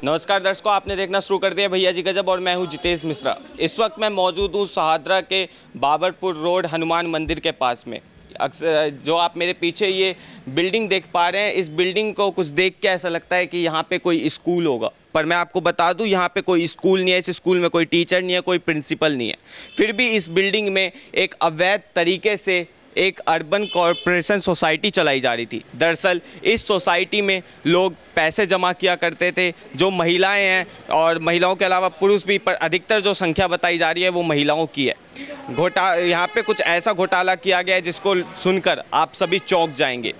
नमस्कार दर्शकों, आपने देखना शुरू कर दिया भैया जी गजब और मैं हूं जितेश मिश्रा। इस वक्त मैं मौजूद हूं सहादरा के बाबरपुर रोड हनुमान मंदिर के पास में। अक्सर जो आप मेरे पीछे ये बिल्डिंग देख पा रहे हैं, इस बिल्डिंग को कुछ देख के ऐसा लगता है कि यहाँ पे कोई स्कूल होगा, पर मैं आपको बता दूं यहाँ पे कोई स्कूल नहीं है। इस स्कूल में कोई टीचर नहीं है, कोई प्रिंसिपल नहीं है। फिर भी इस बिल्डिंग में एक अवैध तरीके से एक अर्बन कॉरपोरेशन सोसाइटी चलाई जा रही थी। दरअसल इस सोसाइटी में लोग पैसे जमा किया करते थे, जो महिलाएं हैं और महिलाओं के अलावा पुरुष भी, पर अधिकतर जो संख्या बताई जा रही है वो महिलाओं की है। यहाँ पे कुछ ऐसा घोटाला किया गया है जिसको सुनकर आप सभी चौंक जाएंगे।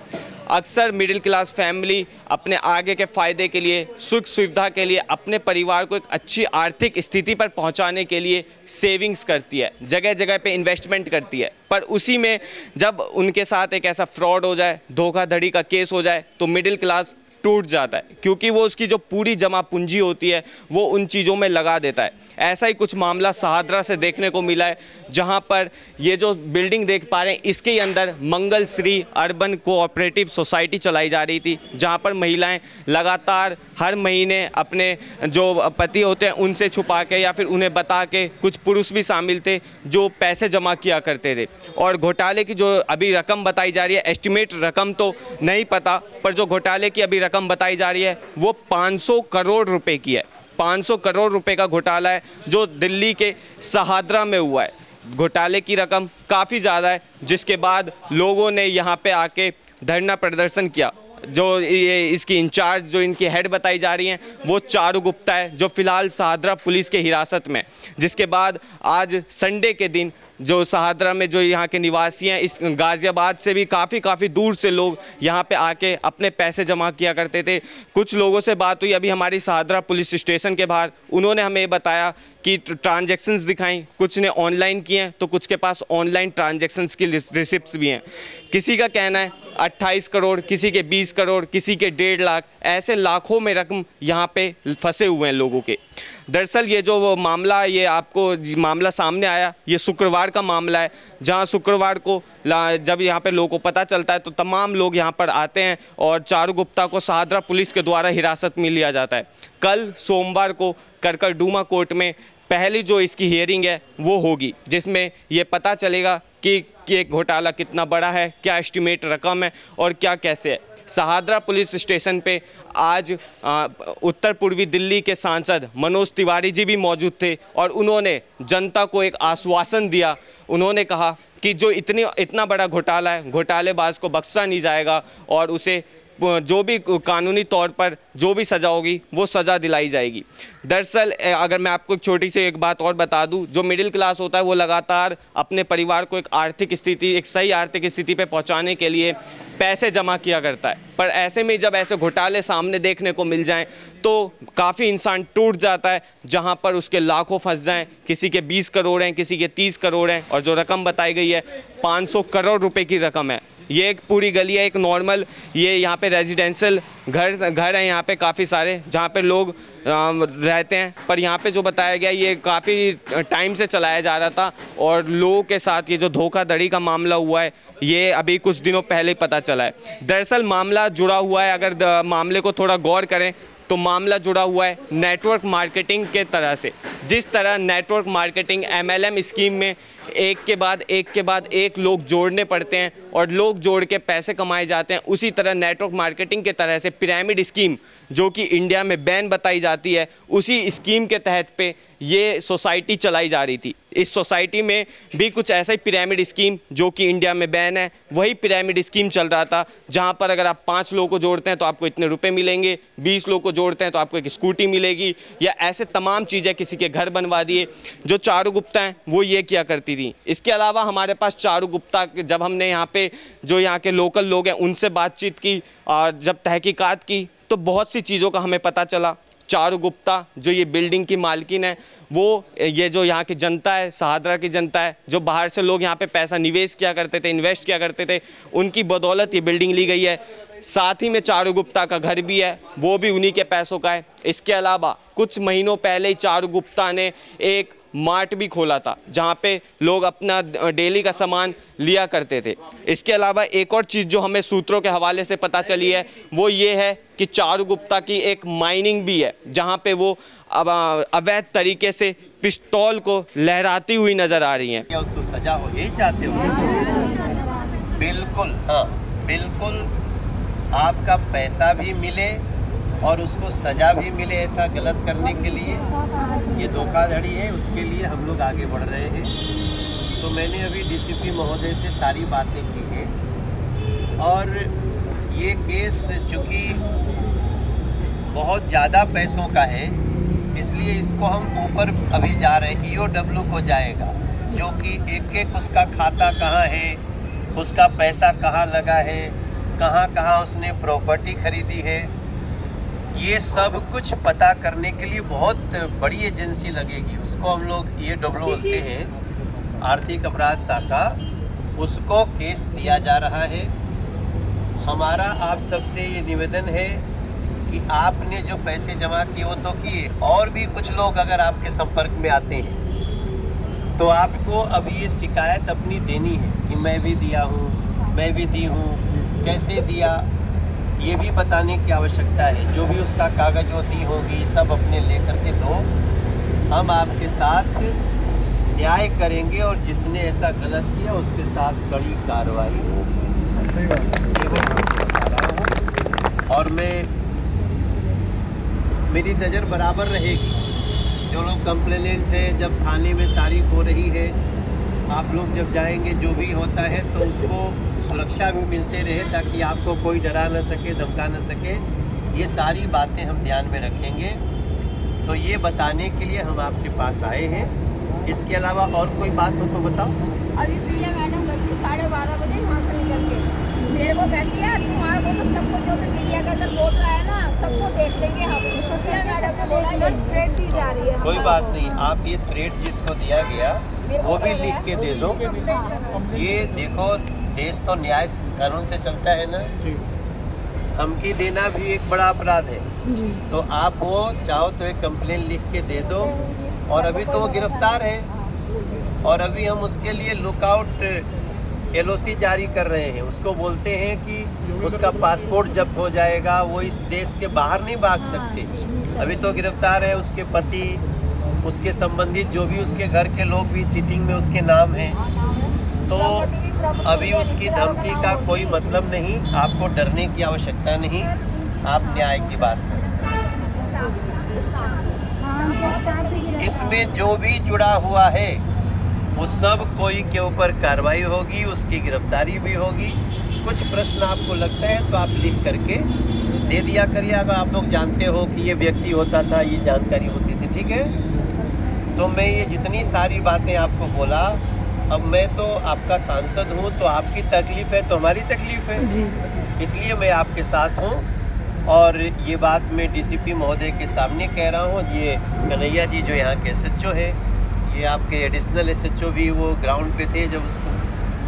अक्सर मिडिल क्लास फैमिली अपने आगे के फ़ायदे के लिए, सुख सुविधा के लिए, अपने परिवार को एक अच्छी आर्थिक स्थिति पर पहुंचाने के लिए सेविंग्स करती है, जगह जगह पे इन्वेस्टमेंट करती है। पर उसी में जब उनके साथ एक ऐसा फ्रॉड हो जाए, धोखाधड़ी का केस हो जाए, तो मिडिल क्लास टूट जाता है, क्योंकि वो उसकी जो पूरी जमा पूंजी होती है वो उन चीज़ों में लगा देता है। ऐसा ही कुछ मामला सहादरा से देखने को मिला है, जहां पर ये जो बिल्डिंग देख पा रहे हैं इसके अंदर मंगल श्री अर्बन कोऑपरेटिव सोसाइटी चलाई जा रही थी, जहां पर महिलाएं लगातार हर महीने अपने जो पति होते हैं उनसे छुपा के या फिर उन्हें बता के, कुछ पुरुष भी शामिल थे जो पैसे जमा किया करते थे। और घोटाले की जो अभी रकम बताई जा रही है, एस्टिमेट रकम तो नहीं पता, पर जो घोटाले की अभी रकम बताई जा रही है वो 500 करोड़ रुपए की है। 500 करोड़ रुपए का घोटाला है जो दिल्ली के सहादरा में हुआ है। घोटाले की रकम काफ़ी ज़्यादा है, जिसके बाद लोगों ने यहाँ पे आके धरना प्रदर्शन किया। जो ये इसकी इंचार्ज, जो इनकी हेड बताई जा रही हैं, वो चारू गुप्ता है, जो फिलहाल सहादरा पुलिस के हिरासत में। जिसके बाद आज संडे के दिन जो सहादरा में जो यहाँ के निवासी हैं, इस गाज़ियाबाद से भी काफ़ी दूर से लोग यहाँ पे आके अपने पैसे जमा किया करते थे। कुछ लोगों से बात हुई अभी हमारी सहादरा पुलिस स्टेशन के बाहर, उन्होंने हमें बताया कि ट्रांजैक्शंस दिखाई, कुछ ने ऑनलाइन किए हैं तो कुछ के पास ऑनलाइन ट्रांजैक्शंस की रिसिप्ट्स भी हैं। किसी का कहना है 28 करोड़, किसी के 20 करोड़, किसी के 1.5 लाख, ऐसे लाखों में रकम यहाँ पे फंसे हुए हैं लोगों के। दरअसल ये जो मामला, ये आपको मामला सामने आया, ये शुक्रवार का मामला है, जहाँ शुक्रवार को जब यहाँ पे लोगों को पता चलता है तो तमाम लोग यहाँ पर आते हैं और चारू गुप्ता को सहादरा पुलिस के द्वारा हिरासत में लिया जाता है। कल सोमवार को करकरडूमा कोर्ट में पहली जो इसकी हियरिंग है वो होगी, जिसमें ये पता चलेगा कि एक घोटाला कितना बड़ा है, क्या एस्टिमेट रकम है और क्या कैसे है। सहादरा पुलिस स्टेशन पे आज उत्तर पूर्वी दिल्ली के सांसद मनोज तिवारी जी भी मौजूद थे और उन्होंने जनता को एक आश्वासन दिया। उन्होंने कहा कि जो इतना बड़ा घोटाला है, घोटालेबाज को बख्शा नहीं जाएगा और उसे जो भी कानूनी तौर पर जो भी सज़ा होगी वो सज़ा दिलाई जाएगी। दरअसल अगर मैं आपको छोटी सी एक बात और बता दूं, जो मिडिल क्लास होता है वो लगातार अपने परिवार को एक आर्थिक स्थिति, एक सही आर्थिक स्थिति पे पहुंचाने के लिए पैसे जमा किया करता है। पर ऐसे में जब ऐसे घोटाले सामने देखने को मिल जाएं तो काफ़ी इंसान टूट जाता है, जहां पर उसके लाखों फंस जाएं। किसी के 20 करोड़ हैं, किसी के 30 करोड़ हैं और जो रकम बताई गई है 500 करोड़ रुपए की रकम है। ये एक पूरी गली है, एक नॉर्मल, ये यहाँ पे रेजिडेंशियल घर हैं यहाँ पे काफ़ी सारे, जहाँ पे लोग रहते हैं। पर यहाँ पे जो बताया गया ये काफ़ी टाइम से चलाया जा रहा था और लोगों के साथ ये जो धोखाधड़ी का मामला हुआ है ये अभी कुछ दिनों पहले पता चला है। दरअसल मामला जुड़ा हुआ है, अगर मामले को थोड़ा गौर करें तो मामला जुड़ा हुआ है नेटवर्क मार्केटिंग के तरह से। जिस तरह नेटवर्क मार्केटिंग MLM स्कीम में एक के बाद एक लोग जोड़ने पड़ते हैं और लोग जोड़ के पैसे कमाए जाते हैं, उसी तरह नेटवर्क मार्केटिंग के तरह से पिरामिड स्कीम, जो कि इंडिया में बैन बताई जाती है, उसी स्कीम के तहत पे ये सोसाइटी चलाई जा रही थी। इस सोसाइटी में भी कुछ ऐसा ही पिरामिड स्कीम, जो कि इंडिया में बैन है, वही पिरामिड स्कीम चल रहा था, जहां पर अगर आप 5 लोगों को जोड़ते हैं तो आपको इतने रुपए मिलेंगे, 20 लोगों को जोड़ते हैं तो आपको एक स्कूटी मिलेगी, या ऐसे तमाम चीज़ें, किसी के घर बनवा दिए। जो चारू गुप्ता हैं वो ये किया करती थी। इसके अलावा हमारे पास चारू गुप्ता, जब हमने यहाँ पे जो यहाँ के लोकल लोग हैं उनसे बातचीत की और जब तहकीकात की तो बहुत सी चीज़ों का हमें पता चला। चारू गुप्ता जो ये बिल्डिंग की मालकिन है, वो ये जो यहाँ की जनता है, सहादरा की जनता है, जो बाहर से लोग यहाँ पे पैसा निवेश किया करते थे, इन्वेस्ट किया करते थे, उनकी बदौलत ये बिल्डिंग ली गई है। साथ ही में चारू गुप्ता का घर भी है, वो भी उन्हीं के पैसों का है। इसके अलावा कुछ महीनों पहले ही चारू गुप्ता ने एक मार्ट भी खोला था जहाँ पे लोग अपना डेली का सामान लिया करते थे। इसके अलावा एक और चीज़ जो हमें सूत्रों के हवाले से पता चली है वो ये है कि चारू गुप्ता की एक माइनिंग भी है जहाँ पे वो अब अवैध तरीके से पिस्तौल को लहराती हुई नज़र आ रही हैं। क्या उसको सजा हो, यही चाहते हो? बिल्कुल, हाँ बिल्कुल, आपका पैसा भी मिले और उसको सज़ा भी मिले ऐसा गलत करने के लिए, ये धोखाधड़ी है, उसके लिए हम लोग आगे बढ़ रहे हैं। तो मैंने अभी डीसीपी महोदय से सारी बातें की हैं और ये केस चूँकि बहुत ज़्यादा पैसों का है इसलिए इसको हम ऊपर अभी जा रहे हैं, ईओडब्ल्यू को जाएगा, जो कि एक एक उसका खाता कहाँ है, उसका पैसा कहाँ लगा है, कहाँ कहाँ उसने प्रॉपर्टी खरीदी है, ये सब कुछ पता करने के लिए बहुत बड़ी एजेंसी लगेगी। उसको हम लोग ईओडब्ल्यू बोलते हैं, आर्थिक अपराध शाखा, उसको केस दिया जा रहा है। हमारा आप सबसे ये निवेदन है कि आपने जो पैसे जमा किए वो तो किए, और भी कुछ लोग अगर आपके संपर्क में आते हैं तो आपको अब ये शिकायत अपनी देनी है कि मैं भी दिया हूँ, मैं भी दी हूँ, कैसे दिया, ये भी बताने की आवश्यकता है। जो भी उसका कागज़ होती होगी सब अपने लेकर के दो, हम आपके साथ न्याय करेंगे और जिसने ऐसा गलत किया उसके साथ कड़ी कार्रवाई होगी। ये मैं आपको बता रहा हूँ और मेरी नज़र बराबर रहेगी। जो लोग कंप्लेनेंट हैं, जब थाने में तारीख हो रही है, आप लोग जब जाएंगे जो भी होता है तो उसको सुरक्षा भी मिलते रहे ताकि आपको कोई डरा न सके, धमका न सके। ये सारी बातें हम ध्यान में रखेंगे। तो ये बताने के लिए हम आपके पास आए हैं। इसके अलावा और कोई बात हो तो बताओ। अभी प्रिया मैडम गई 12:30 बजे वहाँ से निकल के मेरे को कहती है तुम्हारे को तो सबको जो तो मीडिया का अंदर बोल रहा है ना सबको देख लेंगे हम। तो प्रिया मैडम ने बोला ये थ्रेट दी जा रही है। कोई बात नहीं, आप ये थ्रेट जिसको दिया गया वो भी लिख के दे दो। ये देखो, देश तो न्याय कानून से चलता है ना, धमकी देना भी एक बड़ा अपराध है। तो आप वो चाहो तो एक कंप्लेन लिख के दे दो। और अभी तो वो गिरफ्तार है और अभी हम उसके लिए लुकआउट LOC जारी कर रहे हैं। उसको बोलते हैं कि उसका पासपोर्ट जब्त हो जाएगा, वो इस देश के बाहर नहीं भाग सकते। अभी तो गिरफ्तार है, उसके पति, उसके संबंधित जो भी उसके घर के लोग भी चीटिंग में उसके नाम हैं। तो अभी उसकी धमकी का कोई मतलब नहीं, आपको डरने की आवश्यकता नहीं, आप न्याय की बात करें। इसमें जो भी जुड़ा हुआ है वो सब कोई के ऊपर कार्रवाई होगी, उसकी गिरफ्तारी भी होगी। कुछ प्रश्न आपको लगता है तो आप लिख करके दे दिया करिए। अगर आप लोग जानते हो कि ये व्यक्ति होता था, ये जानकारी होती थी, ठीक है। तो मैं ये जितनी सारी बातें आपको बोला, अब मैं तो आपका सांसद हूँ, तो आपकी तकलीफ़ है तो हमारी तकलीफ़ है, इसलिए मैं आपके साथ हूँ। और ये बात मैं DCP महोदय के सामने कह रहा हूँ। ये कन्हैया जी जो यहाँ के SHO है, ये आपके एडिशनल SHO भी वो ग्राउंड पे थे जब उसको,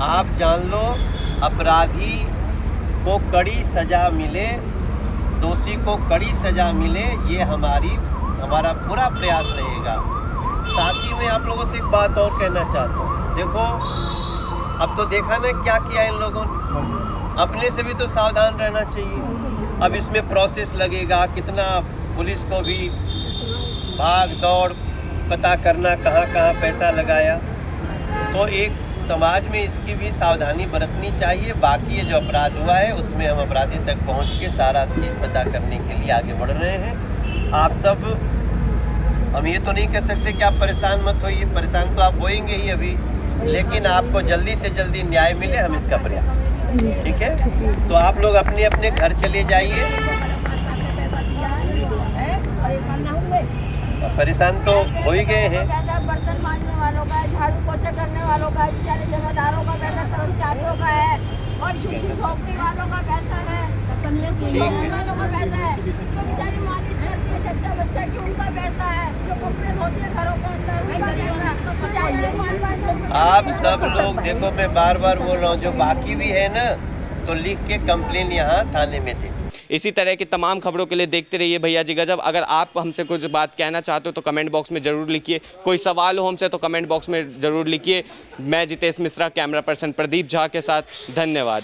आप जान लो, अपराधी को कड़ी सज़ा मिले, दोषी को कड़ी सज़ा मिले, ये हमारा पूरा प्रयास रहेगा। साथ ही मैं आप लोगों से एक बात और कहना चाहता हूँ। देखो, अब तो देखा ना क्या किया इन लोगों ने, अपने से भी तो सावधान रहना चाहिए। अब इसमें प्रोसेस लगेगा, कितना पुलिस को भी भाग दौड़ पता करना कहाँ कहाँ पैसा लगाया। तो एक समाज में इसकी भी सावधानी बरतनी चाहिए। बाकी ये जो अपराध हुआ है उसमें हम अपराधी तक पहुँच के सारा चीज़ पता करने के लिए आगे बढ़ रहे हैं। आप सब, हम ये तो नहीं कह सकते कि आप परेशान मत होइए, परेशान तो आप होएंगे ही अभी, लेकिन आपको जल्दी से जल्दी न्याय मिले, हम इसका प्रयास करें, ठीक है। तो आप लोग अपने अपने घर चले जाइए। परेशान तो हो ही गए हैं। बर्तन मांजने वालों का है, झाड़ू पोछा करने वालों का है, बेचारे जमादारों का पैसा, कर्मचारियों का है, और झोपड़ी वालों का पैसा है, वालों का पैसा है, जो बेचारी मालिश करती है बच्चा बच्चा की उनका पैसा है, जो कपड़े धोते हैं घरों के अंदर उनका पैसा। आप सब लोग देखो, मैं बार बार बोल रहा हूँ, जो बाकी भी है ना, तो लिख के कंप्लेन यहाँ थाने में दे। इसी तरह की तमाम खबरों के लिए देखते रहिए भैया जी गजब। अगर आप हमसे कुछ बात कहना चाहते हो तो कमेंट बॉक्स में ज़रूर लिखिए, कोई सवाल हो हमसे तो कमेंट बॉक्स में ज़रूर लिखिए। मैं जितेश मिश्रा, कैमरा पर्सन प्रदीप झा के साथ, धन्यवाद।